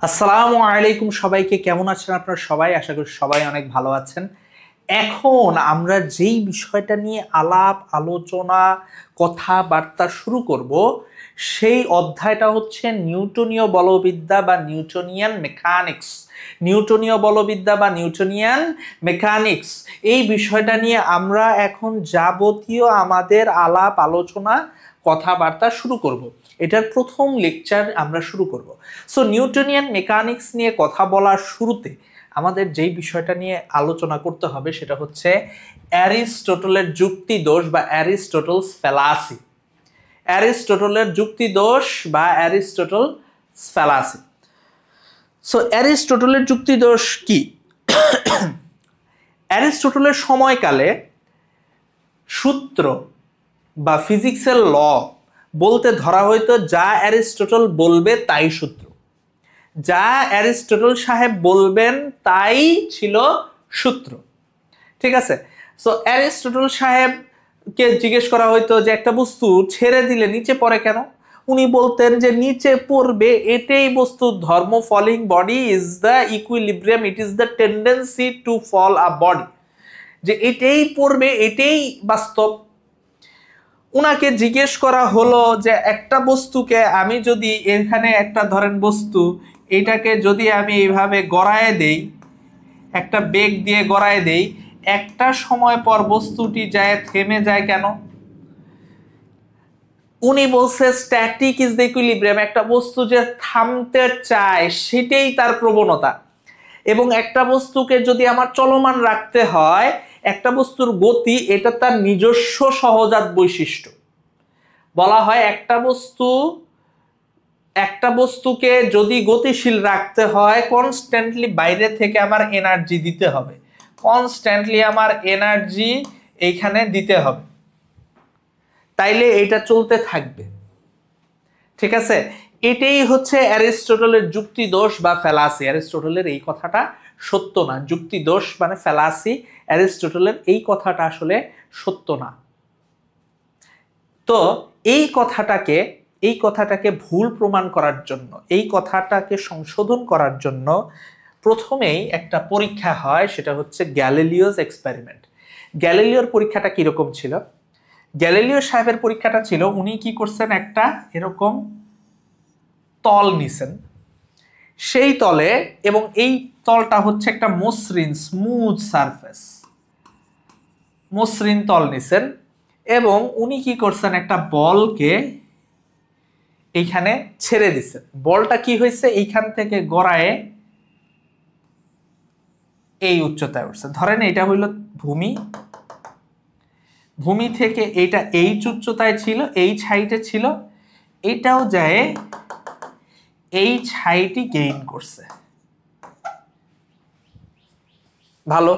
আসসালামু আলাইকুম সবাইকে, কেমন আছেন আপনারা সবাই? আশা করি সবাই অনেক ভালো আছেন। এখন আমরা যেই বিষয়টা নিয়ে আলাপ আলোচনা কথাবার্তা শুরু করব, সেই অধ্যায়টা হচ্ছে নিউটনীয় বলবিদ্যা বা নিউটনিয়ান মেকানিক্স। নিউটনীয় বলবিদ্যা বা নিউটনিয়ান মেকানিক্স এই বিষয়টা নিয়ে আমরা এখন যাবতীয় আমাদের আলাপ আলোচনা কথাবার্তা শুরু করব। এটার প্রথম লেকচার আমরা শুরু করব। সো নিউটনিয়ান মেকানিক্স নিয়ে কথা বলার শুরুতে আমাদের যেই বিষয়টা নিয়ে আলোচনা করতে হবে সেটা হচ্ছে অ্যারিস্টটলের যুক্তি দোষ বা অ্যারিস্টটলস ফ্যালাসি। অ্যারিস্টটলের যুক্তি দোষ বা অ্যারিস্টটল ফ্যালাসি। সো অ্যারিস্টটলের যুক্তি দোষ কি? অ্যারিস্টটলের সময়কালে সূত্র বা ফিজিক্সের ল বলতে ধরা হইতো যা অ্যারিস্টটল বলবে তাই সূত্র, যা অ্যারিস্টটল সাহেব বলবেন তাই ছিল সূত্র। ঠিক আছে? সো অ্যারিস্টটল সাহেবকে জিজ্ঞেস করা হইতো যে একটা বস্তু ছেড়ে দিলে নিচে পড়ে কেন? উনি বলতেন যে নিচে পড়বে, এটাই বস্তুর ধর্ম। Falling body is the equilibrium, it is the tendency to fall a body, যে এটাই পড়বে, এটাই বাস্তব। উনাকে জিজ্ঞেস করা হলো যে একটা বস্তুকে আমি যদি এখানে একটা ধরেন বস্তু, এটাকে যদি আমি এইভাবে গড়ায় দেই, একটা বেগ দিয়ে গড়ায় দেই, একটা সময় পর বস্তুটি যায় থেমে যায় কেন? উনি বলছে স্ট্যাটিক ইজ দ্য ইকুইলিব্রিয়াম, একটা বস্তু যে থামতে চায় সেটাই তার প্রবণতা। এবং একটা বস্তুকে যদি আমার চলমান রাখতে হয়, একটা বস্তুর গতি এটা তার নিজস্ব সহজাত বৈশিষ্ট্য। বলা হয় একটা বস্তুকে যদি গতিশীল রাখতে হয়, কনস্ট্যান্টলি বাইরে থেকে আমার এনার্জি দিতে হবে, কনস্ট্যান্টলি আমার এনার্জি এইখানে দিতে হবে, তাইলে এটা চলতে থাকবে। ঠিক আছে? এটাই হচ্ছে অ্যারিস্টটলের যুক্তি দোষ বা ফ্যালাসি। অ্যারিস্টটলের এই কথাটা সত্য না। যুক্তি দোষ মানে ফ্যালাসি, অ্যারিস্টটলের এই কথাটা আসলে সত্য না। তো এই কথাটাকে ভুল প্রমাণ করার জন্য, এই কথাটাকে সংশোধন করার জন্য প্রথমেই একটা পরীক্ষা হয়, সেটা হচ্ছে গ্যালিলিওস এক্সপেরিমেন্ট। গ্যালিলিওর পরীক্ষাটা কিরকম ছিল? গ্যালিলিও সাহেবের পরীক্ষাটা ছিল, উনি কি করছেন, একটা এরকম তল নিছেন, সেই তলে, এবং এই তলটা হচ্ছে একটা মসৃণ স্মুথ সারফেস, মসৃণ তল নিছেন, এবং উনি কি করছেন, একটা বলকে এইখানে ছেড়ে দিচ্ছেন। বলটা কি হয়েছে, এইখান থেকে গড়ায় এই উচ্চতায় উঠছে। ধরেন এটা হইল ভূমি, ভূমি থেকে এইটা এইচ উচ্চতায় ছিল, এইচ হাইটে ছিল, এটাও যায় এইচ হাইটই গেইন করছে। ভালো,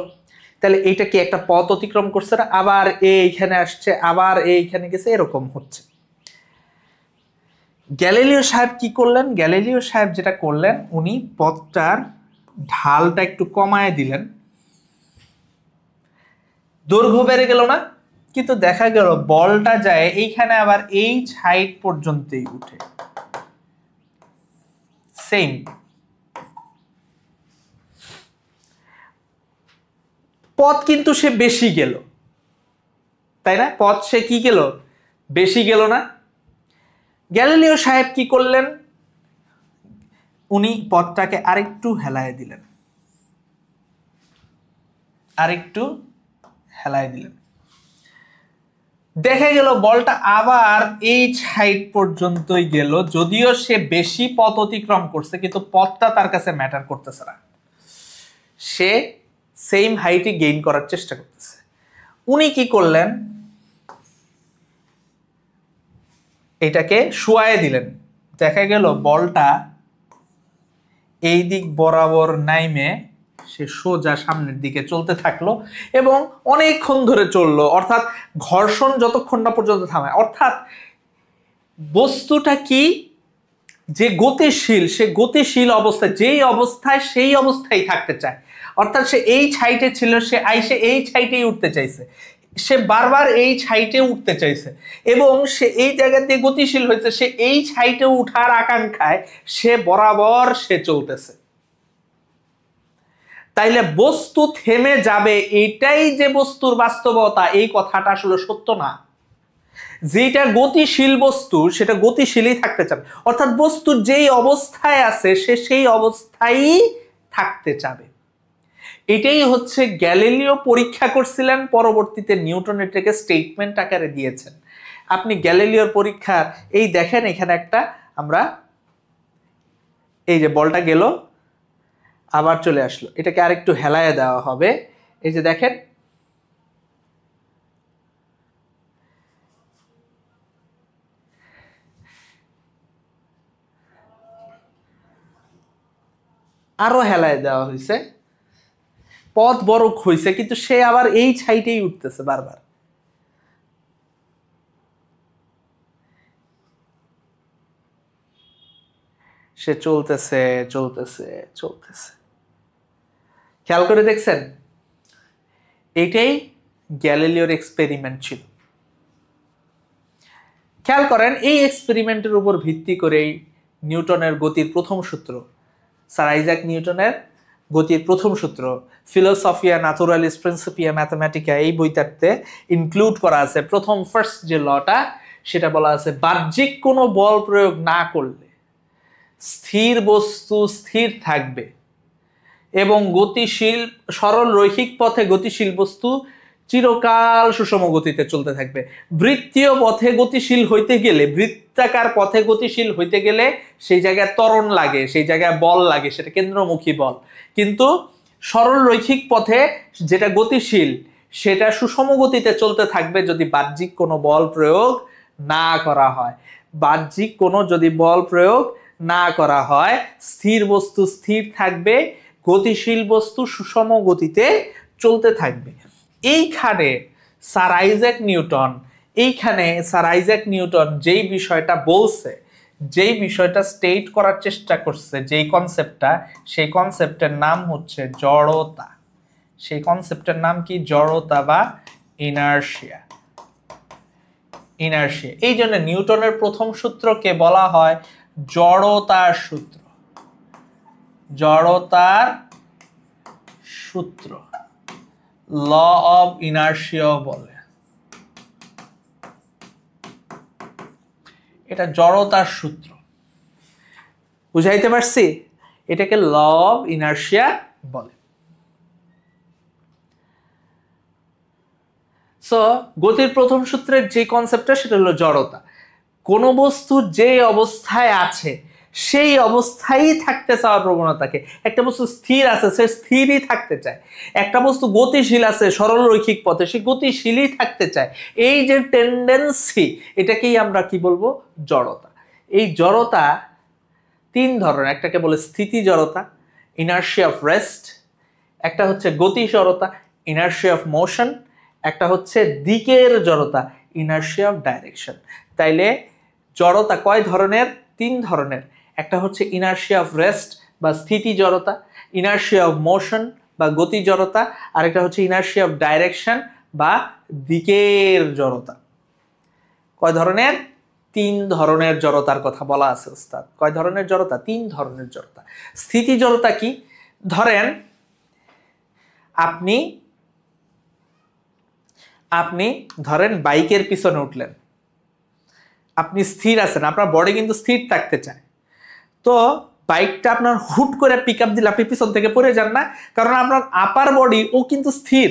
তাহলে এইটা কি একটা পথ অতিক্রম করছে না? আবার এইখানে আসছে, আবার এইখানে গেছে, এরকম হচ্ছে। গ্যালিলিও সাহেব কি করলেন? গ্যালিলিও সাহেব যেটা করলেন, উনি পথটার ঢালটা একটু কমায় দিলেন, দৈর্ঘ্য বেড়ে গেল না, কিন্তু দেখা গেল বলটা যায় এইখানে আবার এইচ হাইট পর্যন্তই উঠে। সেম পথ, কিন্তু সে বেশি গেল, তাই না? পথ সে কি গেল, বেশি গেল না? গ্যালিলিও সাহেব কি করলেন, উনি পথটাকে আরেকটু হেলায় দিলেন, আরেকটু হেলায় দিলেন। দেখা গেল বলটা আবার এইচ হাইট পর্যন্তই গেল, যদিও সে বেশি পথ অতিক্রম করছে, কিন্তু পথটা তার কাছে ম্যাটার করতেছে না, সে সেম হাইটই গেইন করার চেষ্টা করতেছে। উনি কি করলেন, এটাকে শুয়ায় দিলেন। দেখা গেল বলটা এই দিক বরাবর নাইমে সে সোজা সামনের দিকে চলতে থাকলো, এবং অনেকক্ষণ ধরে চললো, অর্থাৎ ঘর্ষণ যতক্ষণ না পর্যন্ত থামায়। অর্থাৎ বস্তুটা কি, যে গতিশীল, সে গতিশীল অবস্থায়, যেই অবস্থায় সেই অবস্থায় থাকতে চায়। অর্থাৎ সে এই ছাইটে ছিল, সে আইসে এই ছাইটেই উঠতে চাইছে। সে বারবার এইচ হাইটে উঠতে চাইছে এবং সে এই জায়গা দিয়ে গতিশীল হয়েছে, সে এইচ হাইটে উঠার আকাঙ্ক্ষায় সে বরাবর সে চলতেছে। তাইলে বস্তু থেমে যাবে এটাই যে বস্তুর বাস্তবতা, এই কথাটা আসলে সত্য না। যেটা গতিশীল বস্তু সেটা গতিশীলই থাকতে চাবে, অর্থাৎ বস্তুর যেই অবস্থায় আছে সে সেই অবস্থায় থাকতে চাবে। এটাই হচ্ছে গ্যালিলিও পরীক্ষা করছিলেন, পরবর্তীতে নিউটন এটাকে স্টেটমেন্ট আকারে দিয়েছেন। আপনি গ্যালিলিওর পরীক্ষার এই দেখেন, এখানে একটা আমরা এই যে বলটা গেল আবার চলে আসলো, এটাকে আরেকটু হেলায় দেওয়া হবে। এই যে দেখেন আরো হেলায় দেওয়া হয়েছে, পথ বড় হয়েছে, কিন্তু সে আবার এই ছাইটেই উঠতেছে বারবার। সে চলতেছে চলতেছে চলতেছে, খেয়াল করে দেখছেন? এইটাই গ্যালিলিওর এক্সপেরিমেন্ট ছিল। খেয়াল করেন, এই এক্সপেরিমেন্টের উপর ভিত্তি করেই নিউটনের গতির প্রথম সূত্র, স্যার আইজাক নিউটনের গতির প্রথম সূত্র ফিলোসফিয়া ন্যাচুরালিস প্রিন্সিপিয়া ম্যাথমেটিকা এই বইটাতে ইনক্লুড করা আছে। ফার্স্ট যে লটা সেটা বলা আছে, বাহ্যিক কোনো বল প্রয়োগ না করলে স্থির বস্তু স্থির থাকবে এবং গতিশীল সরল রৈখিক পথে গতিশীল বস্তু চিরকাল সুষম গতিতে চলতে থাকবে। বৃত্তীয় পথে গতিশীল হইতে গেলে, বৃত্তাকার পথে গতিশীল হইতে গেলে সেই জায়গায় ত্বরণ লাগে, সেই জায়গায় বল লাগে, সেটা কেন্দ্রমুখী বল। কিন্তু সরল রৈখিক পথে যেটা গতিশীল সেটা সুষম গতিতে চলতে থাকবে যদি বাহ্যিক কোনো বল প্রয়োগ না করা হয়। বাহ্যিক কোনো যদি বল প্রয়োগ না করা হয়, স্থির বস্তু স্থির থাকবে, গতিশীল বস্তু সুষম গতিতে চলতে থাকবে। এইখানে স্যার আইজাক নিউটন যেই বিষয়টা বলছে, যেই বিষয়টা স্টেট করার চেষ্টা করছে, যেই কনসেপ্টটা, সেই কনসেপ্টের নাম হচ্ছে জড়তা। সেই কনসেপ্টের নাম কি? জড়তা বা ইনার্শিয়া। এই জন্য নিউটনের প্রথম সূত্রকে বলা হয় জড়তার সূত্র। জড়তার সূত্র, ল অফ ইনার্শিয়া বলে। এটা জড়তার সূত্র, বুঝাইতে পারছি? এটাকে ল অফ ইনার্শিয়া বলে। সো গতির প্রথম সূত্রের যে কনসেপ্টটা সেটা হলো জড়তা। কোন বস্তু যে অবস্থায় আছে সেই অবস্থায় থাকতে চাওয়ার প্রবণতাকে। একটা বস্তু স্থির আছে, সে স্থিরই থাকতে চায়। একটা বস্তু গতিশীল আছে সরল রৈখিক পথে, সে গতিশীলই থাকতে চায়। এই যে টেন্ডেন্সি, এটাকেই আমরা কি বলবো? জড়তা। এই জড়তা তিন ধরনের, একটাকে বলে স্থিতি জড়তা, ইনার্শিয়া অফ রেস্ট, একটা হচ্ছে গতি জড়তা, ইনার্শিয়া অফ মোশন, একটা হচ্ছে দিকের জড়তা, ইনার্শিয়া অফ ডাইরেকশন। তাইলে জড়তা কয় ধরনের? তিন ধরনের। একটা হচ্ছে ইনার্শিয়া অফ রেস্ট বা স্থিতি জড়তা, ইনার্শিয়া অফ মোশন বা গতি জড়তা, আর একটা হচ্ছে ইনার্শিয়া অফ ডাইরেকশন বা দিকের জড়তা। কয় ধরনের? তিন ধরনের জড়তার কথা বলা আছে ওস্তাদ। কয় ধরনের জড়তা? তিন ধরনের জড়তা। স্থিতি জড়তা কি? ধরেন আপনি ধরেন বাইকের পিছনে উঠলেন, আপনি স্থির আছেন, আপনার বডি কিন্তু স্থির থাকতে চায়। তো বাইকটা আপনার হুট করে পিক আপ দিলে আপনি পিছন থেকে পড়ে যান না, কারণ আপনার আপার বডি ও কিন্তু স্থির,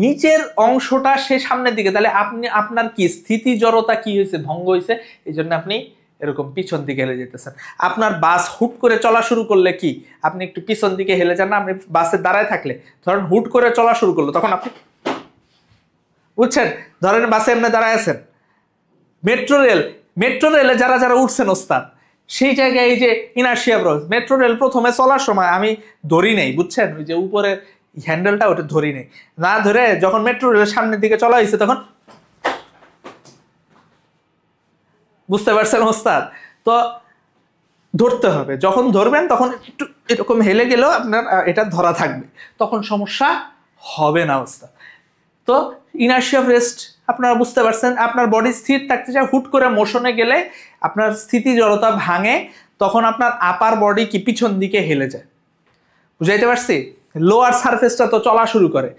নিচের অংশটা সে সামনের দিকে। তাহলে আপনার কি স্থিতি জড়তা কি হয়েছে? ভঙ্গ হয়েছে। এই জন্য আপনি এরকম পিছন দিকে হেলে যেতেছেন। আপনার বাস হুট করে চলা শুরু করলে কি আপনি একটু পিছন দিকে হেলে যান না? আপনি বাসে দাঁড়ায় থাকলে ধরেন হুট করে চলা শুরু করলো, তখন আপনি, বুঝছেন? ধরেন বাসে এমনি দাঁড়ায় আছেন, মেট্রো রেলে যারা উঠছেন ওস্তাদ, সেই জায়গায় এই যে ইনার্শিয়া ব্রজ, মেট্রো রেল প্রথমে চলার সময় আমি ধরি নেই, বুঝছেন? ওই যে উপরে হ্যান্ডেলটা ওটা ধরি নেই, না ধরে যখন মেট্রো রেলের সামনের দিকে চলা হয়েছে তখন, বুঝতে পারছেন ওস্তাদ? তো ধরতে হবে, যখন ধরবেন তখন একটু এরকম হেলে গেলেও আপনার এটা ধরা থাকবে, তখন সমস্যা হবে না ওস্তাদ। তো ইনার্শিয়া অফ রেস্ট আপনারা বুঝতে পারছেন, আপনার বডি স্থির থাকতে চায়, হুট করে মোশনে গেলে আপনার স্থিতি জড়তা ভাঙে, তখন আপনার আপার বডি কি পিছন দিকে হেলে যায়। বুঝাইতে পারছি? লোয়ার সারফেসটা তো চলা শুরু করে,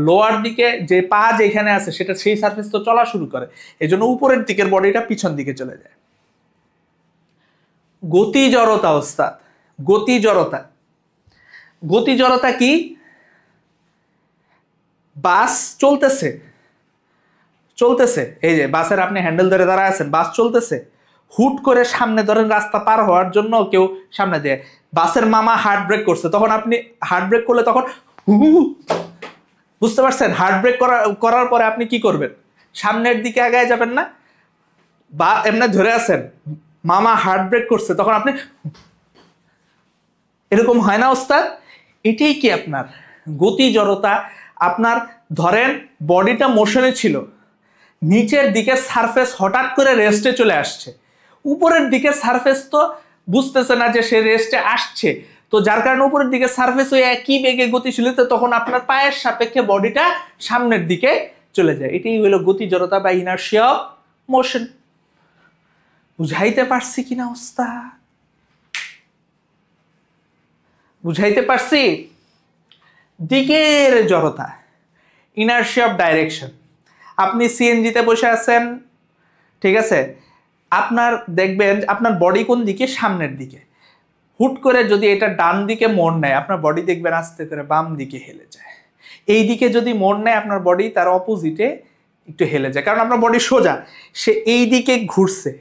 লোয়ার দিকে যে পা যেখানে আছে সেটা সেই সারফেস তো চলা শুরু করে, এই জন্য উপরের দিকের বডিটা পিছন দিকে চলে যায়। গতি জড়তা ওস্তাদ, গতি জড়তা। গতি জড়তা কি? বাস চলতেছে চলতেছে, এই যে বাসের আপনি হ্যান্ডেল ধরে দাঁড়ায় আছেন, বাস চলতেছে, হুট করে সামনে ধরেন রাস্তা পার হওয়ার জন্য কেউ সামনে দেয়, বাসের মামা হার্ট ব্রেক করছে, তখন আপনি হার্ট ব্রেক করলে তখন বুঝতে পারছেন, হার্ট ব্রেক করার পরে আপনি কি করবেন? সামনের দিকে আগায় যাবেন না, বা এমনি ধরে আছেন, মামা হার্ট ব্রেক করছে, তখন আপনি এরকম হয় না ওস্তাদ? এটাই কি আপনার গতি জড়তা। আপনার ধরেন বডিটা মোশনে ছিল, নিচের দিকের সারফেস হঠাৎ করে রেস্টে চলে আসছে, উপরের দিকের সারফেস তো বুঝতেছে না যে সে রেস্টে আসছে, তো যার কারণে উপরের দিকে সারফেস ওই একই বেগে গতিশীল, তখন আপনার পায়ের সাপেক্ষে বডিটা সামনের দিকে চলে যায়। এটাই হলো গতি জড়তা বা ইনার্শিয়া অফ মোশন। বুঝাইতে পারছি কিনা ওস্তাদ? বুঝাইতে পারছি? দিকের জড়তা, ইনার্শিয়া অফ ডাইরেকশন। আপনি সিএনজিতে বসে আছেন, ঠিক আছে, আপনার দেখবেন আপনার বডি কোন দিকে? সামনের দিকে। হুট করে যদি এটা ডান দিকে মোড় নেয়, আপনার বডি দেখবেন আস্তে করে বাম দিকে হেলে যায়। এই দিকে যদি মোড় নেয়, আপনার বডি তার অপোজিটে একটু হেলে যায়, কারণ আপনার বডি সোজা, সে এই দিকে ঘুরছে,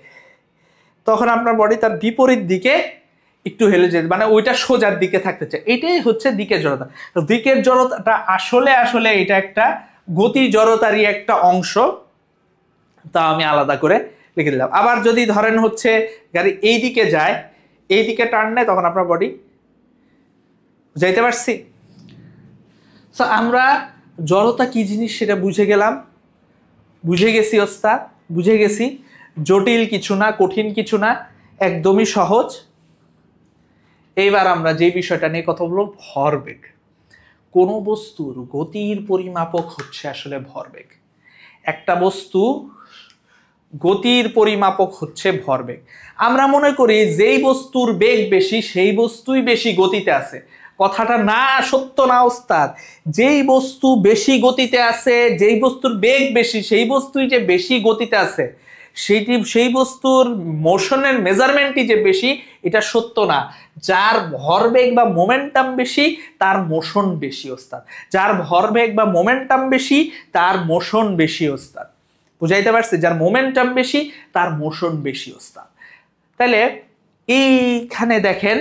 তখন আপনার বডি তার বিপরীত দিকে একটু হেলে যায়, মানে ওইটা সোজার দিকে থাকতে চায়। এটাই হচ্ছে দিকের জড়তা। দিকের জড়তাটা আসলে আসলে এটা একটা গতি জড়তারই একটা অংশ, তা আমি আলাদা করে লিখে দিলাম। আবার যদি ধরেন হচ্ছে গাড়ি এই দিকে যায়, এই দিকে টার্ন নেয়, তখন আপনার বডি, যাইতে পারছি? সো আমরা জড়তা কি জিনিস সেটা বুঝে গেলাম, বুঝে গেছি ওস্তাদ, বুঝে গেছি। জটিল কিছু না, কঠিন কিছু না, একদমই সহজ। এইবার আমরা যে বিষয়টা নিয়ে কথা বলবো, ভরবেগ। কোন বস্তুর গতির পরিমাপক হচ্ছে আসলে ভরবেগ। একটা বস্তু গতির পরিমাপক হচ্ছে ভরবেগ। আমরা মনে করি যেই বস্তুর বেগ বেশি সেই বস্তুই বেশি গতিতে আছে, কথাটা না, সত্য না ওস্তাদ। যেই বস্তু বেশি গতিতে আছে, যেই বস্তুর বেগ বেশি সেই বস্তুই যে বেশি গতিতে আছে, সেই বস্তুর মোশনের মেজারমেন্টই যে বেশি, এটা সত্য না। যার ভরবেগ বা মোমেন্টাম বেশি তার মোশন বেশি ওস্তাদ, যার ভরবেগ বা মোমেন্টাম বেশি তার মোশন বেশি ওস্তাদ। বুঝাইতে পারছি? যার মোমেন্টাম বেশি তার মোশন বেশি ওস্তাদ। তাহলে এইখানে দেখেন,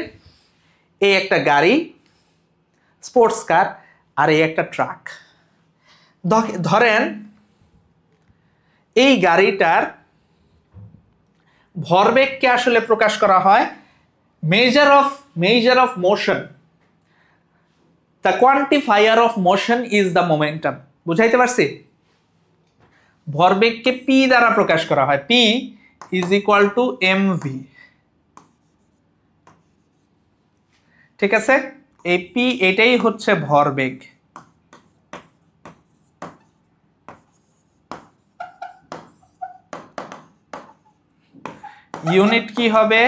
এই একটা গাড়ি, স্পোর্টস কার, আর এই একটা ট্রাক। ধরেন এই গাড়িটার ভরবেগকে আসলে প্রকাশ করা হয় measure of motion. The quantifier of motion is the momentum. বুঝাইতে পারছি? ভরবেগকে পি দ্বারা প্রকাশ করা হয়, P is equal two MV. ঠিক আছে, এই পি এটাই হচ্ছে ভরবেগ। ইউনিট কি হবে?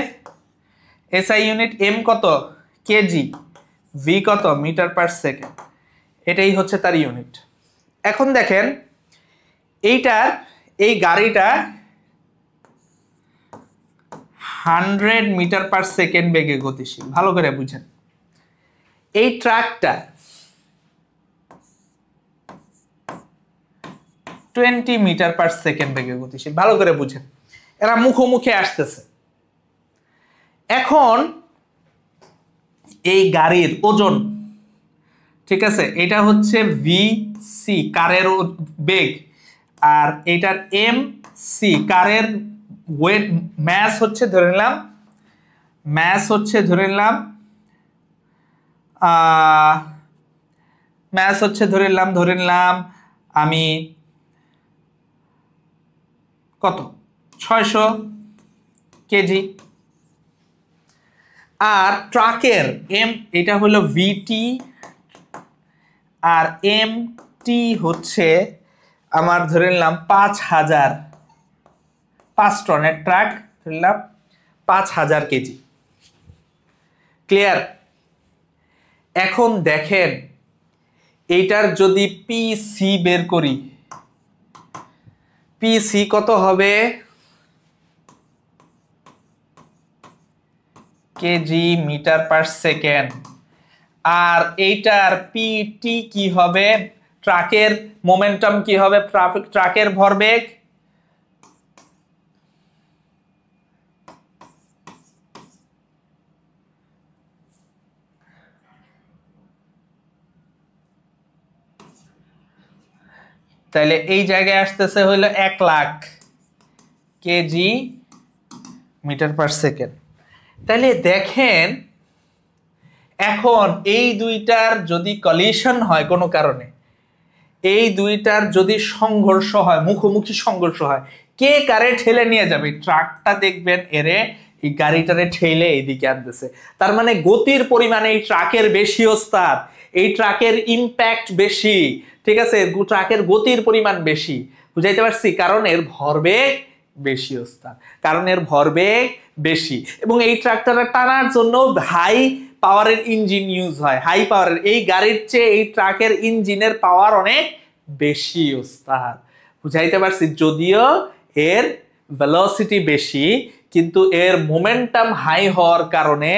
এসআই ইউনিট, এম কত? কেজি, ভি কত? Metre per second. এটাই হচ্ছে তার ইউনিট। এখন দেখেন এই গাড়িটা 100 মিটার পার সেকেন্ড বেগে গতিশীল, ভালো করে বুঝেন। এই ট্রাকটা 20 মিটার পার সেকেন্ড বেগে গতিশীল, ভালো করে বুঝেন। এরা মুখোমুখি আসতেছে। এখন এই গাড়ির ওজন, ঠিক আছে, এটা হচ্ছে ভিসি কারের বেগ, আর এটার এম সি কারের ওয়েট, ম্যাস হচ্ছে ধরে নিলাম আমি কত, 600 কেজি। আর ট্রাকের এম, এটা হলো ভিটি, আর এম টি হচ্ছে আমার ধরে নিলাম 5000, 5 টনের ট্রাক ধরে নিলাম 5000 কেজি। ক্লিয়ার? এখন দেখেন এইটার যদি পিসি বের করি, পিসি কত হবে? KG metre per second. আর এইটার পিটি কি হবে? ট্রাকের মোমেন্টাম কি হবে? ট্রাকের ভরবেগ। তাহলে এই জায়গায় আসতেছে হইলো 1 lakh KG metre per second. তাহলে দেখেন এখন এই দুইটার যদি কলিশন হয় কোনো কারণে, এই দুইটার যদি সংঘর্ষ হয়, মুখোমুখি সংঘর্ষ হয়, কে কারে ঠেলে নিয়ে যাবে? ট্রাকটা দেখবেন এরে এই গাড়িটারে ঠেলে এইদিকে আনতেছে। তার মানে গতির পরিমাণে এই ট্রাকের বেশি ওস্তাদ, এই ট্রাকের ইম্প্যাক্ট বেশি, ঠিক আছে? ট্রাকের গতির পরিমাণ বেশি। বুঝাইতে পারছি? কারণ এর ভরবেগ বেশি ওস্তাদ, কারণ এর ভরবেগ বেশি। এবং এই ট্রাকটারে টানার জন্য হাই পাওয়ারের ইঞ্জিন ইউজ হয়, হাই পাওয়ারের। এই গাড়ির চেয়ে এই ট্রাকের ইঞ্জিনের পাওয়ার অনেক বেশি ওস্তাদ। বুঝাইতে পারছি? যদিও এর ভেলোসিটি বেশি, কিন্তু এর মোমেন্টাম হাই হওয়ার কারণে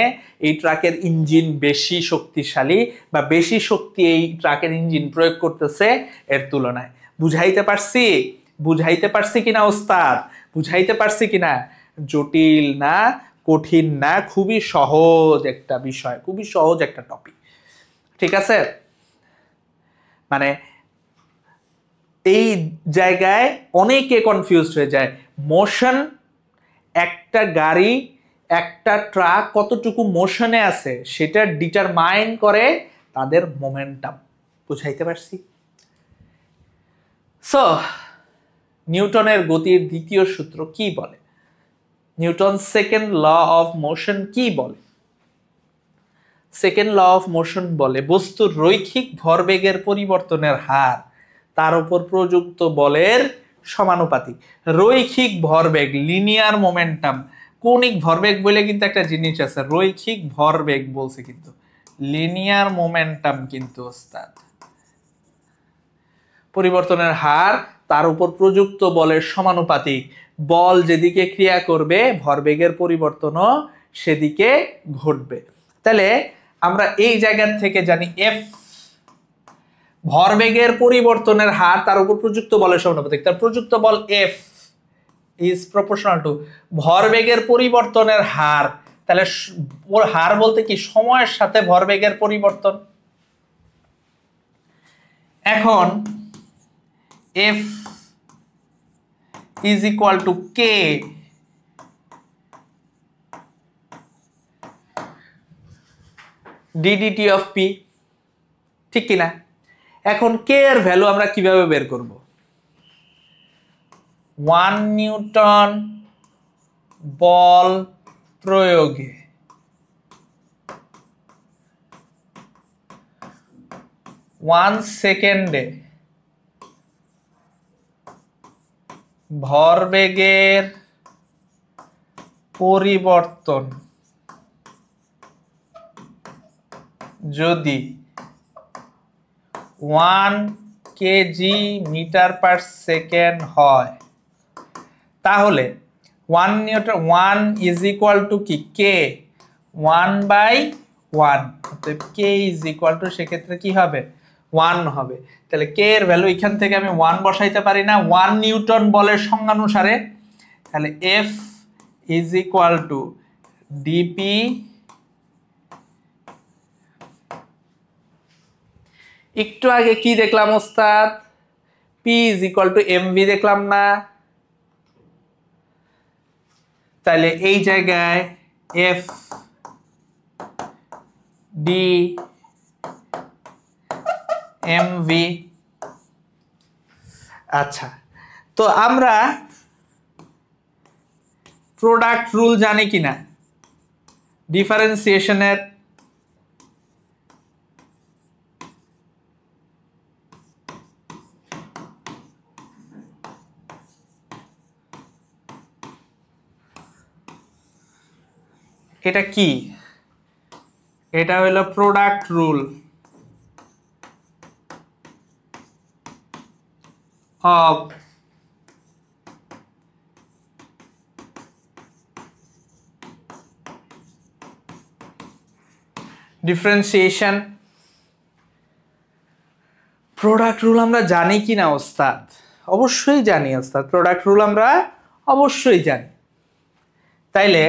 এই ট্রাকের ইঞ্জিন বেশি শক্তিশালী, বা বেশি শক্তি এই ট্রাকের ইঞ্জিন প্রয়োগ করতেছে এর তুলনায়। বুঝাইতে পারছি? বুঝাইতে পারছি কিনা ওস্তাদ? বুঝাইতে পারছি কিনা? জটিল না, কঠিন না, খুবই সহজ একটা বিষয়, খুবই সহজ একটা টপিক, ঠিক আছে? মানে এই জায়গায় অনেকে কনফিউজড হয়ে যায়। মোশন, একটা গাড়ি, একটা ট্রাক কতটুকু মোশনে আছে সেটা ডিটারমাইন করে তাদের মোমেন্টাম। বুঝাইতে পারছি? সো নিউটনের গতির দ্বিতীয় সূত্র কি বলে? Newton second law of motion কি বলে? সেকেন্ড ল অফ মোশন বলে বস্তুর রৈখিক ভরবেগের পরিবর্তনের হার তার উপর প্রযুক্ত বলের সমানুপাতিক। রৈখিক ভরবেগ, লিনিয়ার মোমেন্টাম। কৌণিক ভরবেগ বলে কিন্তু একটা জিনিস আছে, রৈখিক ভরবেগ বলছে, কিন্তু লিনিয়ার মোমেন্টাম কিন্তু ওস্তাদ। পরিবর্তনের হার তার উপর প্রযুক্ত বলের সমানুপাতিক। বল যেদিকে ক্রিয়া করবে ভরবেগের পরিবর্তনও সেদিকে ঘটবে। তাহলে আমরা এই জায়গা থেকে জানি এফ, ভরবেগের পরিবর্তনের হার তার উপর প্রযুক্ত বলের সমানুপাতিক। তার প্রযুক্ত বল এফ ইজ প্রপোর্শনাল টু ভরবেগের পরিবর্তনের হার। তাহলে হার বলতে কি? সময়ের সাথে ভরবেগের পরিবর্তন। এখন F is equal two K DDT of P, ঠিক কিনা? এখন কে এর ভ্যালু আমরা কিভাবে বের করব? 1 নিউটন বল প্রয়োগে 1 সেকেন্ডে ভরবেগের পরিবর্তন যদি 1 কেজি মিটার পার সেকেন্ড হয়, তাহলে 1 নিউটন 1 ইজ ইকুয়াল টু কি? কে 1/1। অতএব কে ইজ ইকুয়াল টু সেক্ষেত্রে কি হবে? 1 হবে। তাহলে কে এর ভ্যালু এখান থেকে আমি 1 বসাইতে পারি না 1 নিউটন বলের সংজ্ঞানুসারে। তাহলে F is equal to DP একটু আগে কি দেখলাম ওস্তাদ? P is equal two MV দেখলাম না? তাহলে এই জায়গায় এফ ডি এমভি। আচ্ছা, তো আমরা প্রোডাক্ট রুল জানি কিনা ডিফারেন্সিয়েশনের? এটা কি? এটা হলো product rule of differentiation. Product rule আমরা জানি কি না ওস্তাদ? অবশ্যই জানি ওস্তাদ, প্রোডাক্ট রুল আমরা অবশ্যই জানি। তাইলে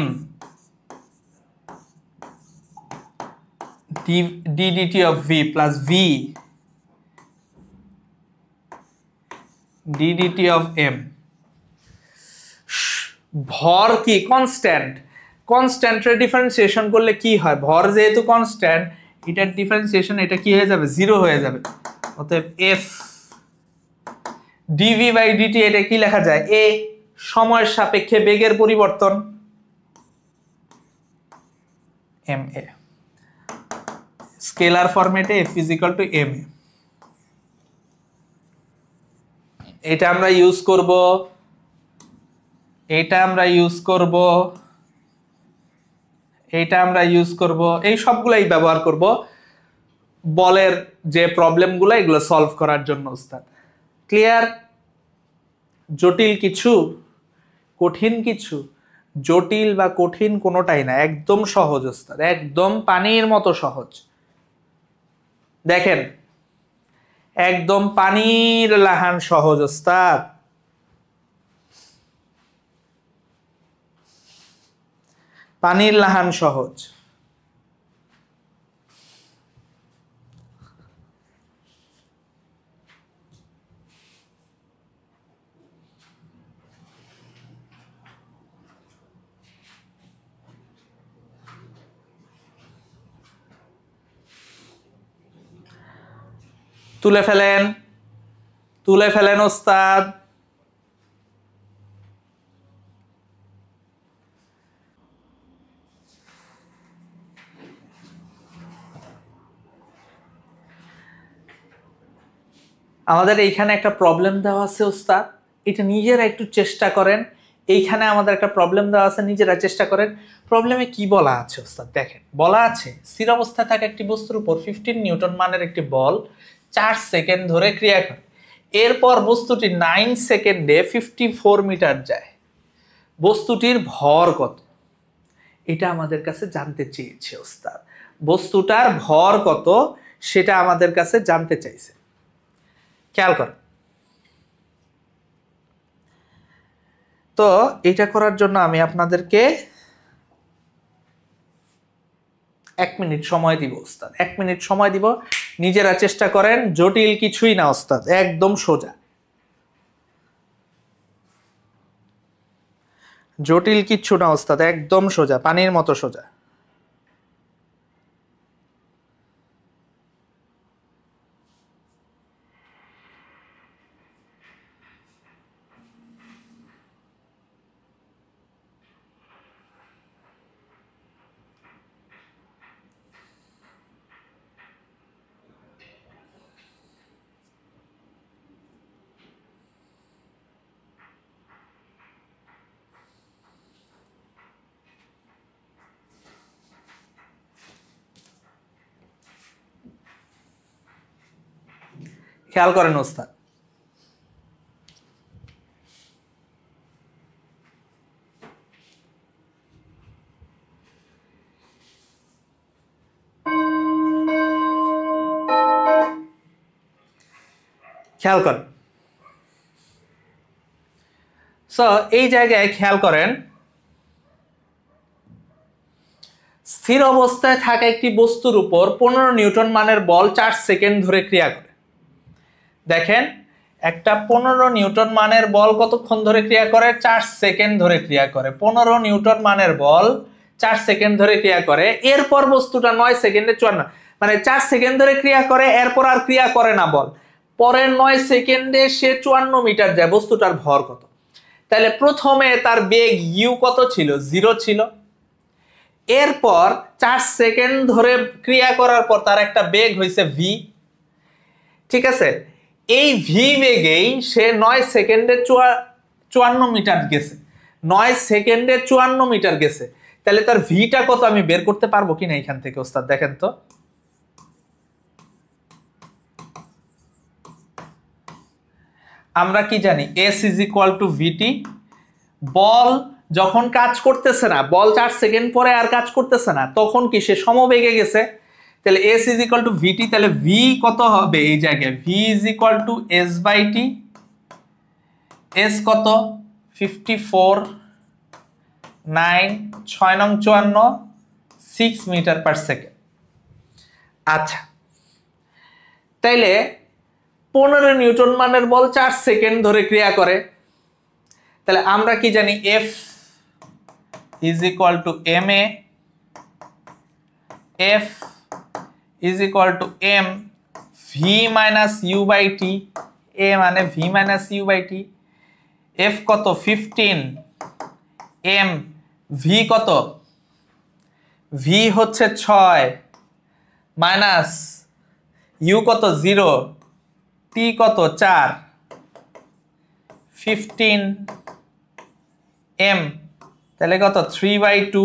m ddt of v plus v ddt of m। ভর কি? কনস্ট্যান্ট। কনস্ট্যান্টের ডিফারেন্সিয়েশন করলে কি হয়? ভর যেহেতু কনস্ট্যান্ট, এটার ডিফারেন্সিয়েশন এটা কি হয়ে যাবে? জিরো হয়ে যাবে। অতএব f dv বাই dt এটা কি লেখা যায়? a সময়ের সাপেক্ষে বেগের পরিবর্তন ma, স্কেলার ফরম্যাটে f is equal to ma। এটা আমরা ইউজ করব, এটা আমরা ইউজ করব, এটা আমরা ইউজ করব, এই সবগুলাই ব্যবহার করব বলের যে প্রবলেমগুলো এগুলো সলভ করার জন্য ওস্তাদ। ক্লিয়ার? জটিল কিছু, কঠিন কিছু? জটিল বা কঠিন কোনোটাই না, একদম সহজ ওস্তাদ, একদম পানির মতো সহজ। দেখেন, একদম পানির লাহান সহজ ওস্তাদ। পানির লাহান সহজ। তুলে ফেলেন, তুলে ফেলেন ওস্তাদ। আমাদের এইখানে একটা প্রবলেম দেওয়া আছে ওস্তাদ, এটা নিজেরা একটু চেষ্টা করেন। এইখানে আমাদের একটা প্রবলেম দেওয়া আছে, নিজেরা চেষ্টা করেন। প্রবলেমে কি বলা আছে ওস্তাদ? দেখেন, বলা আছে স্থির অবস্থায় থাকা একটি বস্তুর উপর 15 নিউটন মানের একটি বল 4 সেকেন্ড ধরে ক্রিয়া করে। এরপর বস্তুটি 9 সেকেন্ডে 54 মিটার যায়। বস্তুটির ভর কত? এটা আমাদের কাছে জানতে চেয়েছে ওস্তাদ। বস্তুটার ভর কত সেটা আমাদের কাছে জানতে চাইছে। খেয়াল কর। তো এটা করার জন্য আমি আপনাদেরকে 1 মিনিট সময় দিব ওস্তাদ, 1 মিনিট সময় দিব। নিজেরা চেষ্টা করেন, জটিল কিছুই না ওস্তাদ, একদম সোজা। জটিল কিচ্ছু না ওস্তাদ, একদম সোজা, পানির মতো সোজা। খেয়াল করেন ওস্তাদ, খেয়াল করেন। সো এই জায়গায় খেয়াল করেন, স্থির অবস্থায় থাকা একটি বস্তুর উপর 15 নিউটন মানের বল 4 সেকেন্ড ধরে ক্রিয়া করে। দেখেন, একটা 15 নিউটন মানের বল কতক্ষণ ধরে ক্রিয়া করে? 4 সেকেন্ড ধরে ক্রিয়া করে। 15 নিউটন মানের বল 4 সেকেন্ড ধরে ক্রিয়া করে। এরপর বস্তুটা 9 সেকেন্ডে 54, মানে 4 সেকেন্ড ধরে ক্রিয়া করে, এরপর আর ক্রিয়া করে না বল। পরের 9 সেকেন্ডে সে 54 মিটার যায়। বস্তুটার ভর কত? তাহলে প্রথমে তার বেগ ইউ কত ছিল? 0 ছিল। এরপর 4 সেকেন্ড ধরে ক্রিয়া করার পর তার একটা বেগ হয়েছে ভি। ঠিক আছে, এই ভি বেগেই সে 9 সেকেন্ডে 54 মিটার গেছে, 9 সেকেন্ডে 54 মিটার গেছে, তাহলে তার ভিটা কত আমি বের করতে পারবো কিনা এখান থেকে ওস্তাদ দেখেন তো। আমরা কি জানি এস ইজ ইকুয়াল টু ভিটি। বল যখন কাজ করতেছে না, বল 4 সেকেন্ড পরে আর কাজ করতেছে না, তখন কি সে সমবেগে গেছে, তাহলে S is equal to VT, তাহলে ভি কত হবে এই জায়গায়, V is equal to S by T. S কত 54, 9, 6 নং 54, 6 মিটার পার সেকেন্ড। আচ্ছা, তাইলে 15 নিউটন মানের বল 4 সেকেন্ড ধরে ক্রিয়া করে, তাহলে আমরা কি জানি F is equal to M A, F is equal to M V minus U by T, A মানে V minus U by T. F কত 15, এম ভি কত, ভি হচ্ছে 6 মাইনাস ইউ কত 0, টি কত 4, 15 এম, তাহলে কত 3/2,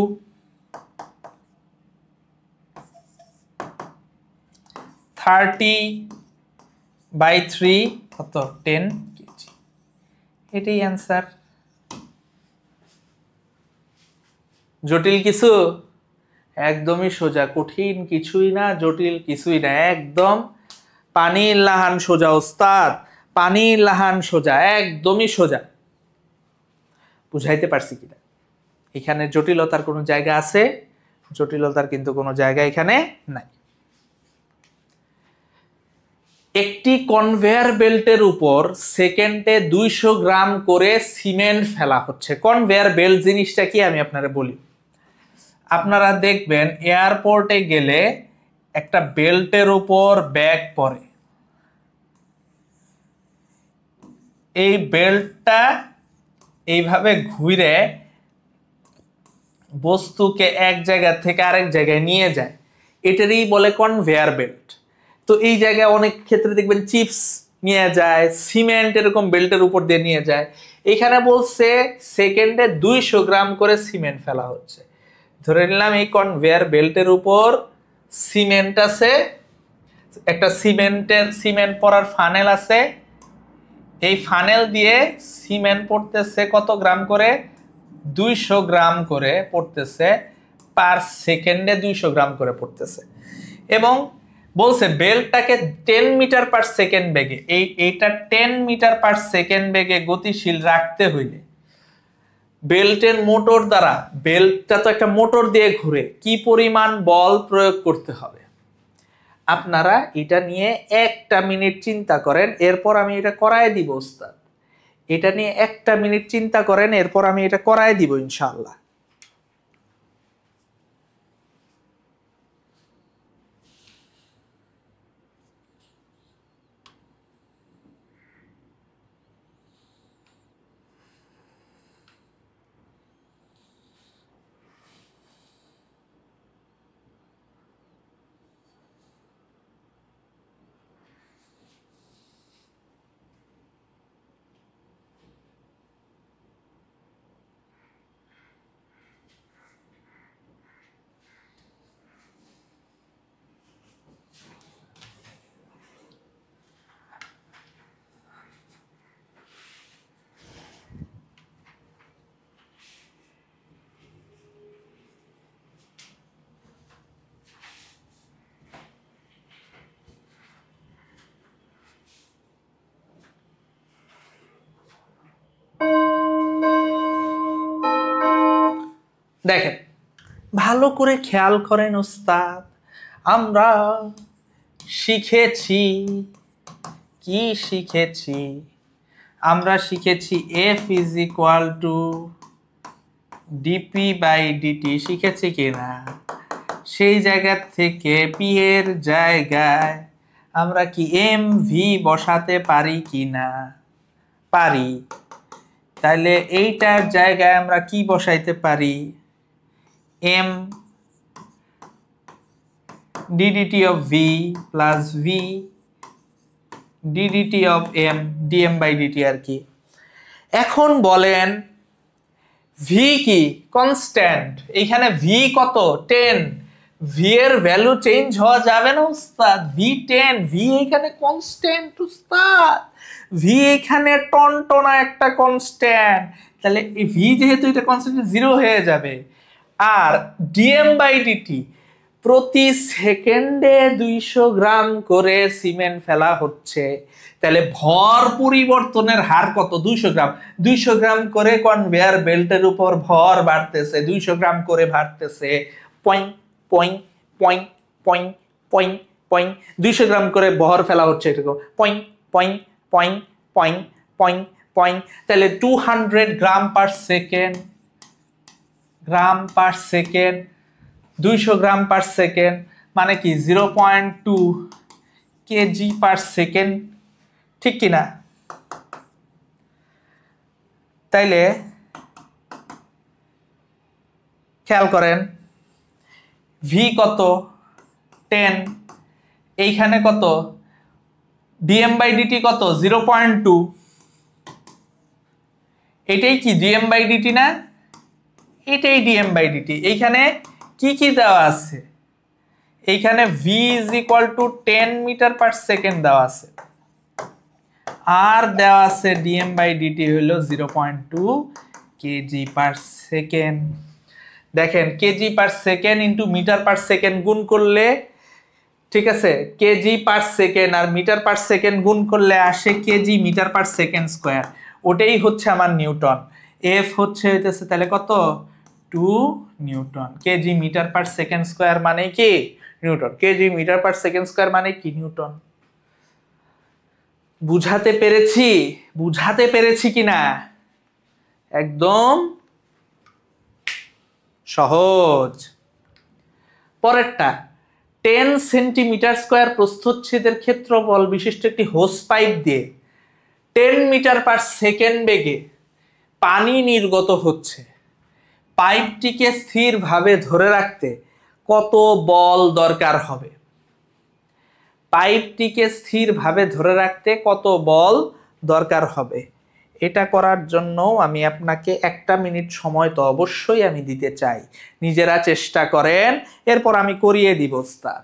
30/3 কত 10 কেজি। এটাই অ্যান্সার। জটিল কিছু? একদমই সোজা, কঠিন কিছুই না, জটিল কিছুই না, একদম পানির লাহান সোজা ওস্তাদ, পানির লাহান সোজা, একদমই সোজা। বুঝাইতে পারছি কিনা? এখানে জটিলতার কোনো জায়গা আছে? জটিলতার কিন্তু কোনো জায়গা এখানে নাই। একটি কনভেয়ার বেল্টের উপর সেকেন্ডে 200 গ্রাম করে সিমেন্ট ফেলা হচ্ছে। কনভেয়ার বেল্ট জিনিসটা কি আমি আপনারা বলি। আপনারা দেখবেন এয়ারপোর্টে গেলে একটা বেল্টের উপর ব্যাগ পরে, এই বেল্টটা এইভাবে ঘুরে বস্তুকে এক জায়গা থেকে আরেক জায়গায় নিয়ে যায়, এটারই বলে কনভেয়ার বেল্ট। তো এই জায়গায় অনেক ক্ষেত্রে দেখবেন চিপস নিয়ে যায়, সিমেন্ট এরকম বেল্টের উপর দিয়ে নিয়ে যায়। এখানে বলছে সেকেন্ডে 200 গ্রাম করে সিমেন্ট ফেলা হচ্ছে। ধরে নিলাম এই কনভেয়ার বেল্টের উপর সিমেন্ট আছে, একটা সিমেন্ট পড়ার ফানেল আছে, এই ফানেল দিয়ে সিমেন্ট পড়তেছে কত গ্রাম করে, 200 গ্রাম করে পড়তেছে, পার সেকেন্ডে 200 গ্রাম করে পড়তেছে। এবং বলছে বেল্টটাকে 10 মিটার পার সেকেন্ড বেগে, এইটা 10 মিটার পার সেকেন্ড বেগে গতিশীল রাখতে হইলে বেল্টের মোটর দ্বারা, বেল্টটা তো একটা মোটর দিয়ে ঘুরে, কি পরিমাণ বল প্রয়োগ করতে হবে। আপনারা এটা নিয়ে 1টা মিনিট চিন্তা করেন, এরপর আমি এটা করায় দিব ওস্তাদ। এটা নিয়ে 1টা মিনিট চিন্তা করেন, এরপর আমি এটা করায় দিব ইনশাআল্লাহ। দেখেন ভালো করে খেয়াল করেন ওস্তাদ, আমরা শিখেছি কি শিখেছি, আমরা শিখেছি F is equal to DP by DT, শিখেছি কিনা? সেই জায়গা থেকে পি এর জায়গায় আমরা কি এম ভি বসাতে পারি কিনা? পারি। তাহলে এইটার জায়গায় আমরা কি বসাইতে পারি? M DDT of V plus V DDT of M, DM by DT আর কি। এখন বলেন ভি কি? কনস্ট্যান্ট। এইখানে ভি কত? 10। ভি এর ভ্যালু চেঞ্জ হওয়া যাবে না উস্তাদ, ভি 10। ভি এখানে কনস্ট্যান্ট উস্তাদ, ভি এখানে টনটনা একটা কনস্ট্যান্ট, তাহলে ভি যেহেতু এটা কনস্ট্যান্ট 0 হয়ে যাবে। আর ডিএম বাই ডিটি, প্রতি সেকেন্ডে 200 গ্রাম করে সিমেন্ট ফেলা হচ্ছে, তাহলে ভর পরিবর্তনের হার কত? 200 গ্রাম। 200 গ্রাম করে কনভেয়ার বেল্টের উপর ভর বাড়তেছে, 200 গ্রাম করে বাড়তেছে, point point point point point point 200 গ্রাম করে ভর ফেলা হচ্ছে, এটুকু point point point point point point, তাহলে 200 গ্রাম পার সেকেন্ড, গ্রাম পার সেকেন্ড, 200 গ্রাম পার সেকেন্ড মানে কি 0.2 কেজি পার সেকেন্ড, ঠিক কিনা? তাইলে খেয়াল করেন ভি কত? 10। এইখানে কত? ডিএম বাই ডিটি কত? 0.2। এটাই কি ডিএম বাই ডিটি না? এটাই ডিএম বাই ডিটি। এইখানে কি কি দেওয়া আছে? এইখানে V is equal to 10 metre per second দেওয়া আছে, আর দেওয়া আছে ডিএম বাই ডিটি হলো 0.2 কেজি পার সেকেন্ড। দেখেন KG per second into metre per second গুণ করলে, ঠিক আছে, কেজি পার সেকেন্ড আর মিটার পার সেকেন্ড গুণ করলে আসে KG metre per second square, ওটাই হচ্ছে আমার নিউটন। এফ হইতেছে তাহলে কত? 2 Newton. KG metre per second square মানে কি? Newton. KG metre per second square মানে কি? নিউটন। বুঝাতে পেরেছি? বুঝাতে পেরেছি কিনা? একদম সহজ। পরেরটা, 10 সেন্টিমিটার স্কোয়ার প্রস্থচ্ছেদের ক্ষেত্রফল বিশিষ্ট একটি হোস পাইপ দিয়ে 10 মিটার পার সেকেন্ড বেগে পানি নির্গত হচ্ছে। পাইপটিকে স্থিরভাবে ধরে রাখতে কত বল দরকার হবে? পাইপটিকে স্থিরভাবে ধরে রাখতে কত বল দরকার হবে? এটা করার জন্য আমি আপনাকে 1 মিনিট সময় তো অবশ্যই আমি দিতে চাই। নিজেরা চেষ্টা করেন, এরপর আমি করিয়ে দিব ওস্তাদ।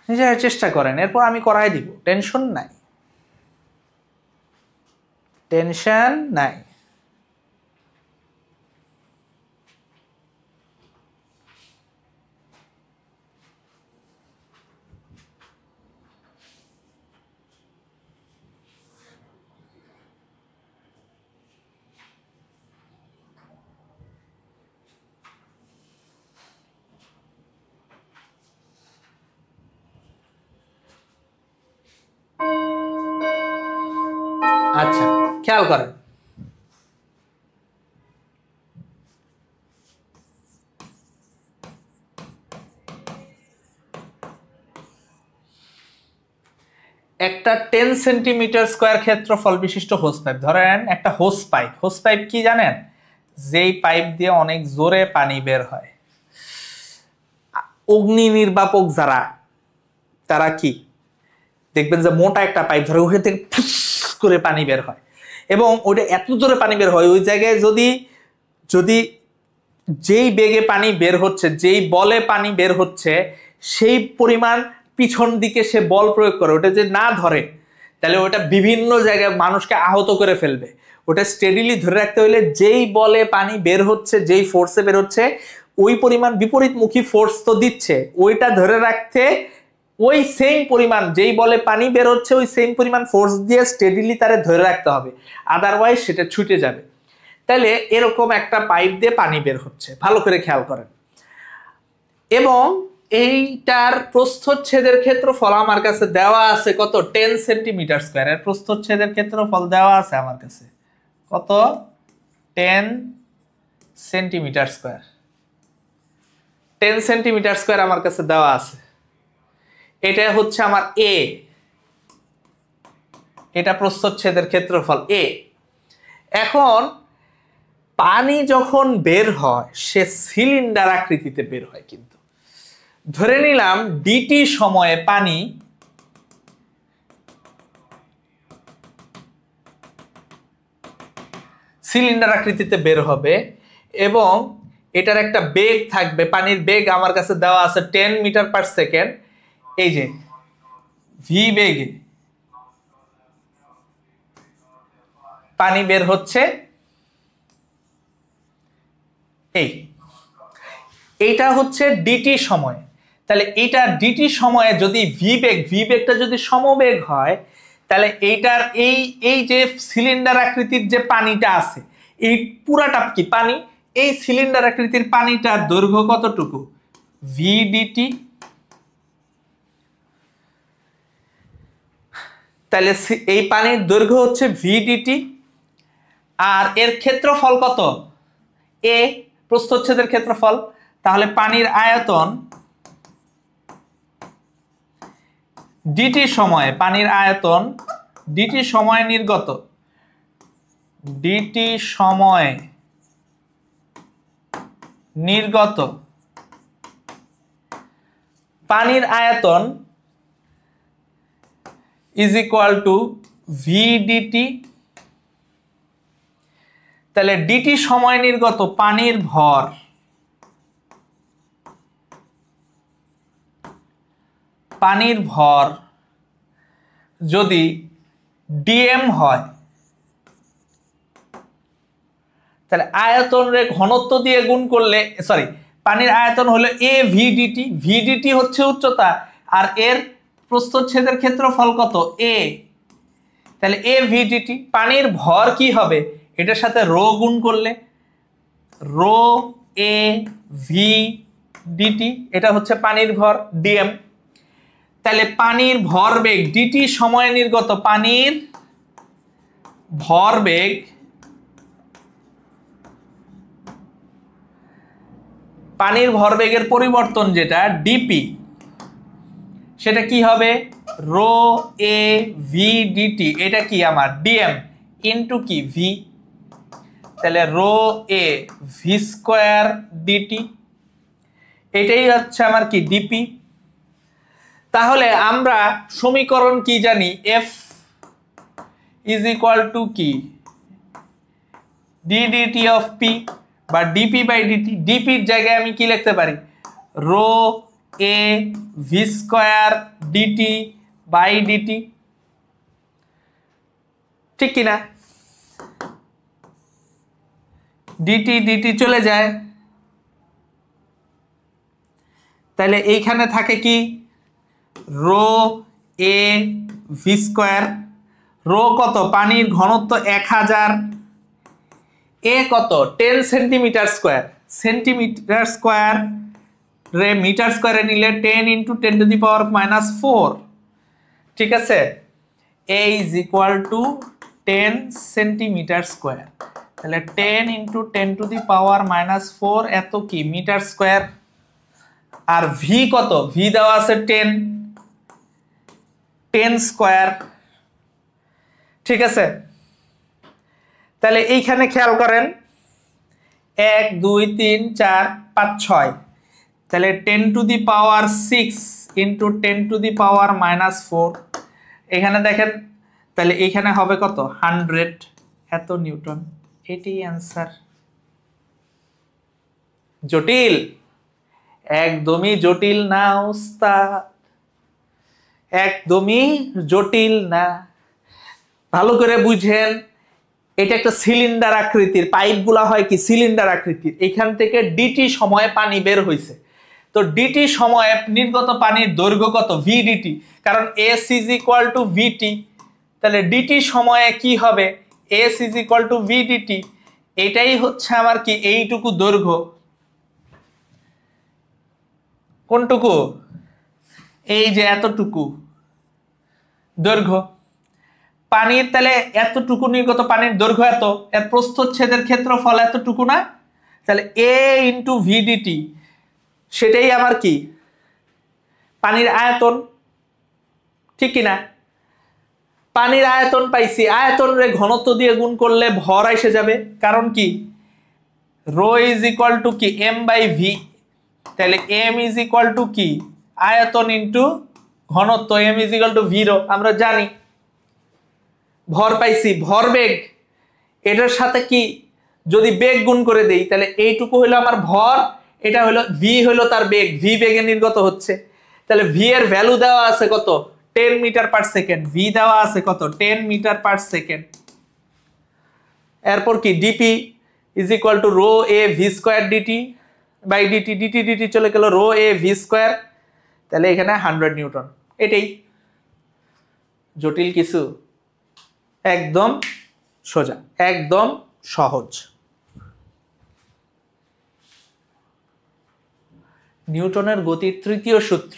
নিজেরা চেষ্টা করেন, এরপর আমি করাই দিব, টেনশন নাই, টেনশন নাই। আচ্ছা খেয়াল করেন, একটা 10 সেন্টিমিটার স্কোয়ার ক্ষেত্রফল বিশিষ্ট হোস পাইপ, ধরেন একটা হোস পাইপ। হোস পাইপ কি জানেন? যেই পাইপ দিয়ে অনেক জোরে পানি বের হয়। অগ্নি নির্বাপক যারা, তারা কি দেখবেন যে মোটা একটা পাইপ ধরে ওখান থেকে ফুস করে পানি বের হয়, এবং ওটা এত জোরে পানি বের হয় ওই জায়গায় যদি যদি যেই বেগে পানি বের হচ্ছে, যেই বলে পানি বের হচ্ছে, সেই পরিমাণ পিছন দিকে সে বল প্রয়োগ করে, ওটা যে না ধরে তাহলে ওটা বিভিন্ন জায়গায় মানুষকে আহত করে ফেলবে। ওটা স্টেডিলি ধরে রাখতে হলে যেই বলে পানি বের হচ্ছে, যেই ফোর্সে বের হচ্ছে, ওই পরিমাণ বিপরীতমুখী ফোর্স তো দিচ্ছে, ওইটা ধরে রাখতে ওই সেম পরিমাণ যেই বলে পানি বের হচ্ছে ওই সেম পরিমাণ ফোর্স দিয়ে স্টেডিলি তারে ধরে রাখতে হবে, আদারওয়াইজ সেটা ছুটে যাবে। তাহলে এরকম একটা পাইপ দিয়ে পানি বের হচ্ছে, ভালো করে খেয়াল করেন, এবং এইটার প্রস্থচ্ছেদের ক্ষেত্রফল আমার কাছে দেওয়া আছে কত? 10 সেন্টিমিটার স্কোয়ার। এর প্রস্থচ্ছেদের ক্ষেত্রফল দেওয়া আছে আমার কাছে কত? 10 সেন্টিমিটার স্কোয়ার। 10 সেন্টিমিটার স্কয়ার আমার কাছে দেওয়া আছে। এটা হচ্ছে আমার এ, এটা প্রস্থচ্ছেদের ক্ষেত্রফল এ। এখন পানি যখন বের হয় সে সিলিন্ডার আকৃতিতে বের হয়, কিন্তু ধরে নিলাম ডিটি সময়ে পানি সিলিন্ডার আকৃতিতে বের হবে এবং এটার একটা বেগ থাকবে, পানির বেগ আমার কাছে দেওয়া আছে 10 মিটার পার সেকেন্ড। এই যে ভি বেগে পানি বের হচ্ছে, এইটা হচ্ছে ডিটি সময়। তাহলে এইটা ডিটি সময়ে যদি ভি বেগটা যদি সমবেগ হয়, তাহলে এইটার এই যে সিলিন্ডার আকৃতির যে পানিটা আছে, এই পুরাটা কি পানি, এই সিলিন্ডার আকৃতির পানিটার দৈর্ঘ্য কতটুকু, ভি ডিটি। তাহলে এই পানির দৈর্ঘ্য হচ্ছে ভি ডিটি, আর এর ক্ষেত্রফল কত, এ, প্রস্থচ্ছেদের ক্ষেত্রফল। তাহলে পানির আয়তন ডিটি সময়ে, পানির আয়তন ডিটি সময়ে নির্গত, ডিটি সময়ে নির্গত পানির আয়তন is equal to V DT. তাহলে ডিটি সময় নির্গত পানির ভর যদি ডিএম হয়, তাহলে আয়তনের ঘনত্ব দিয়ে গুণ করলে, সরি, পানির আয়তন হলো এ ভিডিটি, ভিডিটি হচ্ছে উচ্চতা আর এর প্রস্থচ্ছেদের ক্ষেত্রফল কত, এ। তাহলে এ ভিডিটি, পানির ভর কি হবে, এটার সাথে রো গুণ করলে রো এ ভি ডিটি, এটা হচ্ছে পানির ভর ডিএম। তাহলে পানির ভরবেগ ডিটি সময়ে নির্গত পানির ভরবেগ ভরবেগের পরিবর্তন যেটা ডিপি, সেটা কি হবে, রো এ ভি ডিটি, এটা কি আমার ডিএম ইন্টু কি ভি। তাহলে rho A V square DT, এটাই হচ্ছে আমার কি ডিপি। তাহলে আমরা সমীকরণ কি জানি, এফ ইজ ইকুয়াল টু কি ডি ডিটি অফ পি বা ডিপি বাই ডিটি। ডিপির জায়গায় আমি কি লিখতে পারি, rho A V square DT by DT, ঠিক কিনা, ডিটি ডিটি চলে যায়। তাহলে এইখানে থাকে কি rho A V square, rho কত, পানির ঘনত্ব 1000, এ কত 10 সেন্টিমিটার স্কোয়ার, সেন্টিমিটার স্কোয়ার রে মিটার স্কোয়ারে নিলে 10 ইন্টু 10 টু দি পাওয়ার -4, ঠিক আছে, A is equal to 10 centimetre square. তাহলে 10 ইন্টু 10 টু দি পাওয়ার -4 এত কি মিটার স্কোয়ার। আর ভি কত, ভি দেওয়া আছে 10 স্কোয়ার, ঠিক আছে। তাহলে এইখানে খেয়াল করেন 1 2 3 4 5 6, তাহলে 10 to the power 6 into 10 to the power -4, এখানে দেখেন, তাহলে এইখানে হবে কত 100 এত নিউটন। এটাই অ্যান্সার। জটিল, একদমই জটিল না ওস্তাদ, একদমই জটিল না। ভালো করে বুঝেন, এটা একটা সিলিন্ডার আকৃতির, পাইপগুলা হয় কি সিলিন্ডার আকৃতির, এখান থেকে ডিটি সময়ে পানি বের হয়েছে। তো ডিটি সময়ে নির্গত পানির দৈর্ঘ্য কত, ভি ডিটি, কারণ S is equal to VT. তাহলে ডিটি সময়ে কি হবে, S is equal to V DT, এটাই হচ্ছে আমার কি এইটুকু দৈর্ঘ্য। কোনটুকু, এই যে এতটুকু দৈর্ঘ্য পানির, তাহলে এতটুকু নির্গত পানির দৈর্ঘ্য এত, এর প্রস্থচ্ছেদের ক্ষেত্রফল এতটুকু না, তাহলে এ ইন্টু ভিডিটি, সেটাই আমার কি পানির আয়তন, ঠিক কিনা? পানির আয়তন পাইছি, আয়তনের ঘনত্ব দিয়ে গুণ করলে ভর এসে যাবে, কারণ কি রো ইজ ইকুয়াল টু কি এম বাই ভি, তাহলে এম ইজ ইকুয়াল টু কি আয়তন ইন্টু ঘনত্ব, এম ইজ ইকুয়াল টু ভিরো আমরা জানি। ভর পাইছি, ভরবেগ, এটার সাথে কি যদি বেগ গুণ করে দেই তাহলে এইটুকু হলো আমার ভর, এটা হলো ভি, হলো তার বেগ, ভি বেগে নির্গত হচ্ছে। তাহলে ভি এর ভ্যালু দেওয়া আছে কত 10 মিটার পার সেকেন্ড, ভি দেওয়া আছে কত 10 মিটার পার সেকেন্ড। এরপর কি DP is equal to rho A V square DT by DT, DT DT চলে গেল রো এ ভি স্কোয়ার, তাহলে এখানে 100 নিউটন। এটাই জটিল কিছু, একদম সোজা, একদম সহজ। নিউটনের গতির তৃতীয় সূত্র।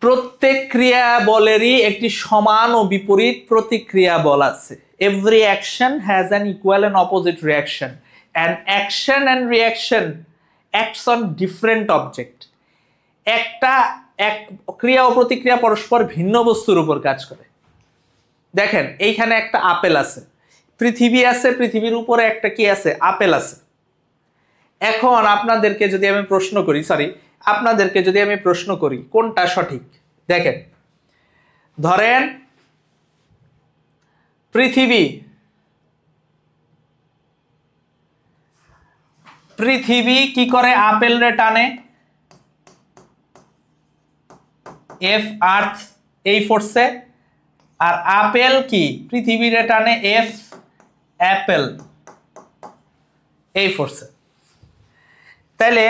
প্রত্যেক ক্রিয়া বলেরই একটি সমান ও বিপরীত প্রতিক্রিয়া বল আছে। Every action has an equal and opposite reaction, and action and reaction acts on different object. একটা এক ক্রিয়া ও প্রতিক্রিয়া পরস্পর ভিন্ন বস্তুর উপর কাজ করে। দেখেন এইখানে একটা আপেল আছে, পৃথিবী আছে, পৃথিবীর উপরে একটা কি আছে আপেল আছে। এখন আপনাদেরকে যদি আমি প্রশ্ন করি কোনটা সঠিক, দেখেন ধরেন পৃথিবী কি করে আপেল রে টানে, এফ আর্থ এই ফোর্সে, আর আপেল কি পৃথিবীর টানে এফ অ্যাপেল এই ফোর্সে। তাহলে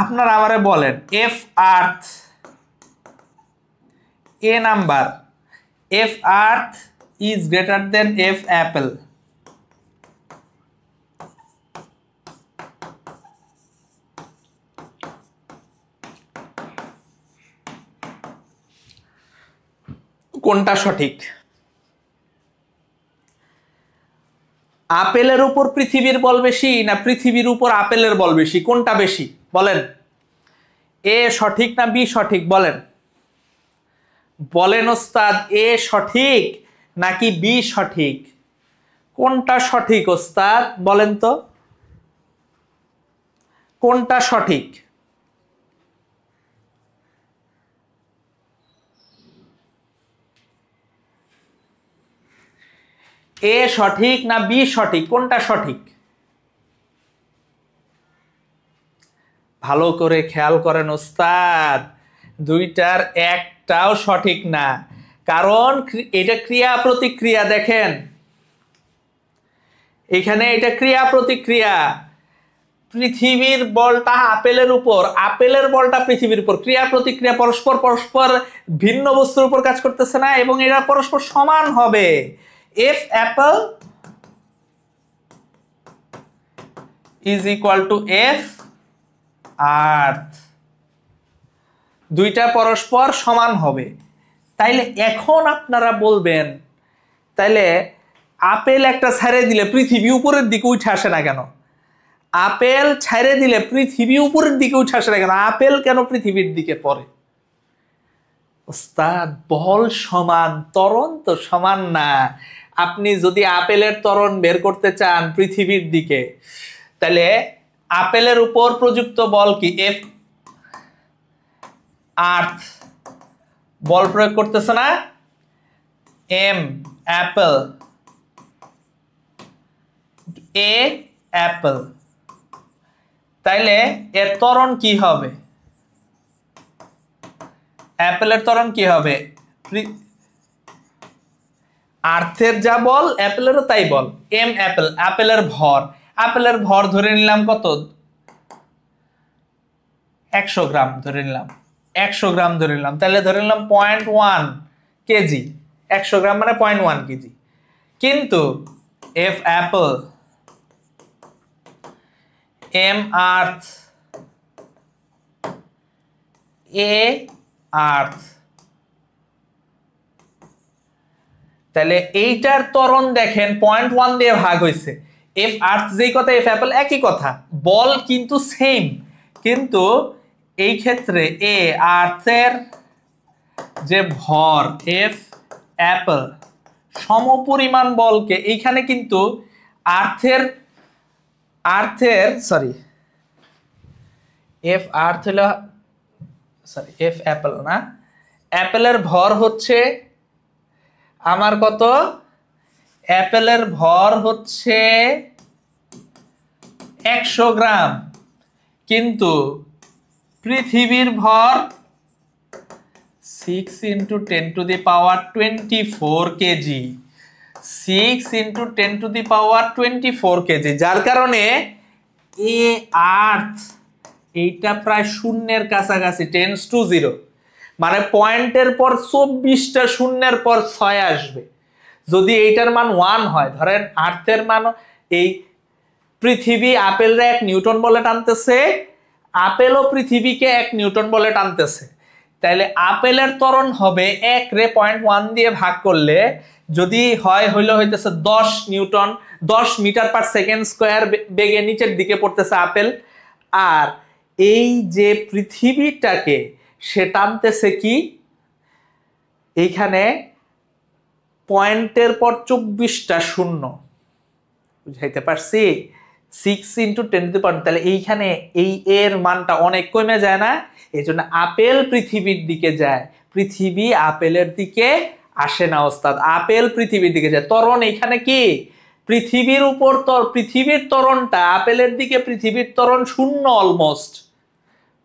আপনারা আমারে বলেন F earth A number, F earth is greater than F Apple, কোনটা সঠিক? আপেলের উপর পৃথিবীর বল বেশি না পৃথিবীর উপর আপেলের বল বেশি, কোনটা বেশি বলেন? এ সঠিক না বি সঠিক বলেন? বলেন ওস্তাদ, এ সঠিক নাকি বি সঠিক? কোনটা সঠিক ওস্তাদ বলেন তো, কোনটা সঠিক? এ সঠিক না বি সঠিক, কোনটা সঠিক? ভালো করে খেয়াল করেন ওস্তাদ, দুইটার একটাও সঠিক না, কারণ এটা ক্রিয়া প্রতিক্রিয়া। দেখেন এখানে এটা ক্রিয়া প্রতিক্রিয়া, পৃথিবীর বলটা আপেলের উপর, আপেলের বলটা পৃথিবীর উপর, ক্রিয়া প্রতিক্রিয়া পরস্পর ভিন্ন বস্তুর উপর কাজ করতেছে না, এবং এরা পরস্পর সমান হবে। F apple is equal to F earth, দুইটা পরস্পর সমান হবে। তাইলে এখন আপনারা বলবেন তাইলে আপেল একটা ছেড়ে দিলে পৃথিবী উপরের দিকে উঠে আসে না কেন? আপেল ছেড়ে দিলে পৃথিবী উপরের দিকে উঠে আসে না কেন? আপেল কেন পৃথিবীর দিকে পড়ে? ওস্তাদ বল সমান, ত্বরণ তো সমান না। আপনি যদি আপেলের ত্বরণ বের করতে চান পৃথিবীর দিকে, তাহলে আপেলের উপর প্রযুক্ত বল কি এফ আর্থ, বল প্রয়োগ করতেছে না, এম অ্যাপেল এ অ্যাপেল, তাইলে এর ত্বরণ কি হবে? অ্যাপেলের ত্বরণ কি হবে? আর্থের যা বল অ্যাপেলেরও তাই বল, এম অ্যাপেল, অ্যাপেলের ভর, আপেলের ভর ধরে নিলাম কত 100 গ্রাম ধরে নিলাম, 100 গ্রাম ধরে নিলাম, তাহলে ধরে নিলাম 0.1 কেজি, 100 গ্রাম মানে 0.1 কেজি। কিন্তু এফ অ্যাপল এম আর্থ এ আর্থ, তাহলে এইটার ত্বরণ দেখেন 0.1 দিয়ে ভাগ হয়েছে, এফ আর্থ যেই কথা এফ অ্যাপেল একই কথা, বল কিন্তু সেম, কিন্তু এই ক্ষেত্রে এ আর্থের যে ভর এফ অ্যাপেল সমপরিমাণ বলকে এইখানে কিন্তু আর্থের সরি এফ আর্থ হলো সরি এফ অ্যাপেল না, অ্যাপেলের ভর হচ্ছে আমার কত, অ্যাপেলের ভর হচ্ছে 100 গ্রাম, কিন্তু পৃথিবীর ভর 6 × 10⁻24 কেজি, 6 × 10⁻24 কেজি, যার কারণে এ আর্থ এইটা প্রায় শূন্যের কাছাকাছি, টেন্স টু 0, মানে পয়েন্টের পর 24টা শূন্যের পর 6 আসবে। যদি এইটার মান 1 হয়, ধরেন আর্থের মান, এই পৃথিবী আপেলরে 1 নিউটন বলে টানতেছে, আপেলও পৃথিবীকে 1 নিউটন বলে টানতেছে, তাইলে আপেলের ত্বরণ হবে 1 রে 0.1 দিয়ে ভাগ করলে যদি হয় হইতেছে 10 Newton, 10 metre per second square বেগে নিচের দিকে পড়তেছে আপেল, আর এই যে পৃথিবীটাকে সে টানতেছে কি এইখানে পয়েন্টের পর 24টা শূন্য, বুঝাইতে পারছি? 6 × 10⁻, তাহলে এইখানে এই এর মানটা অনেক কমে যায় না, এই জন্য আপেল পৃথিবীর দিকে যায়, পৃথিবী আপেলের দিকে আসে না ওস্তাদ, আপেল পৃথিবীর দিকে যায়। ত্বরণ এইখানে কি পৃথিবীর উপর, পৃথিবীর ত্বরণটা আপেলের দিকে, পৃথিবীর ত্বরণ 0 অলমোস্ট,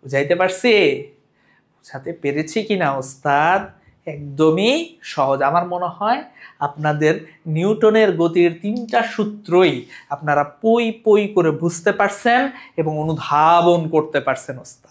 বুঝাইতে পারছি? বুঝাতে পেরেছি কিনা ওস্তাদ? একদমই সহজ। আমার মনে হয় আপনাদের নিউটনের গতির 3টা সূত্রই আপনারা পই পই করে বুঝতে পারছেন এবং অনুধাবন করতে পারছেন ওস্তাদ।